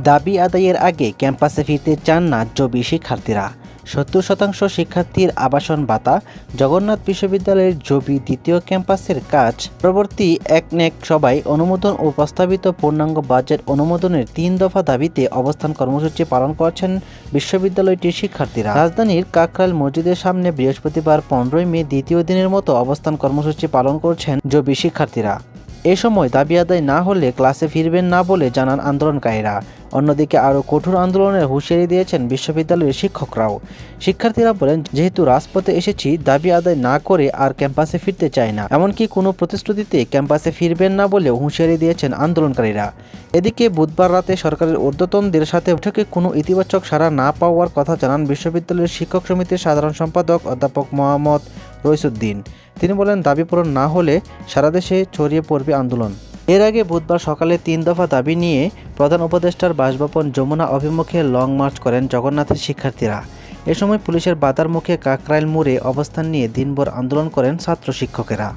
দাবি আদায়ের আগে ক্যাম্পাসে ফিরতে চান না জবি শিক্ষার্থীরা। ৭০% শিক্ষার্থীর আবাসন ভাতা, জগন্নাথ বিশ্ববিদ্যালয়ের জবি দ্বিতীয় ক্যাম্পাসের কাজ পরবর্তী একনেক সভায় অনুমোদন ও প্রস্তাবিত পূর্ণাঙ্গ বাজেট অনুমোদনের ৩ দফা দাবিতে অবস্থান কর্মসূচি পালন করছেন বিশ্ববিদ্যালয়টির শিক্ষার্থীরা। রাজধানীর কাকরাইল মসজিদের সামনে বৃহস্পতিবার ১৫ মে দ্বিতীয় দিনের মতো অবস্থান কর্মসূচি পালন করছেন জবি শিক্ষার্থীরা। এ সময় দাবি আদায় না হলে ক্লাসে ফিরবেন না বলে জানান আন্দোলনকারীরা। অন্যদিকে আরও কঠোর আন্দোলনের হুঁশিয়ারি দিয়েছেন বিশ্ববিদ্যালয়ের শিক্ষকরাও। শিক্ষার্থীরা বলেন, যেহেতু রাজপথে এসেছি, দাবি আদায় না করে আর ক্যাম্পাসে ফিরতে চায় না, এমনকি কোনো প্রতিশ্রুতিতে ক্যাম্পাসে ফিরবেন না বলেও হুঁশিয়ারি দিয়েছেন আন্দোলনকারীরা। এদিকে বুধবার রাতে সরকারের ঊর্ধ্বতনদের সাথে বৈঠকে কোনো ইতিবাচক সাড়া না পাওয়ার কথা জানান বিশ্ববিদ্যালয়ের শিক্ষক সমিতির সাধারণ সম্পাদক অধ্যাপক মোহাম্মদ রইসুদ্দিন। তিনি বলেন, দাবি পূরণ না হলে সারা দেশে ছড়িয়ে পড়বে আন্দোলন। এর আগে বুধবার সকালে ৩ দফা দাবি নিয়ে প্রধান উপদেষ্টার বাসভবন যমুনা অভিমুখে লং মার্চ করেন জগন্নাথের শিক্ষার্থীরা। এ সময় পুলিশের বাধার মুখে কাকরাইল মোড়ে অবস্থান নিয়ে দিনভর আন্দোলন করেন ছাত্র শিক্ষকেরা।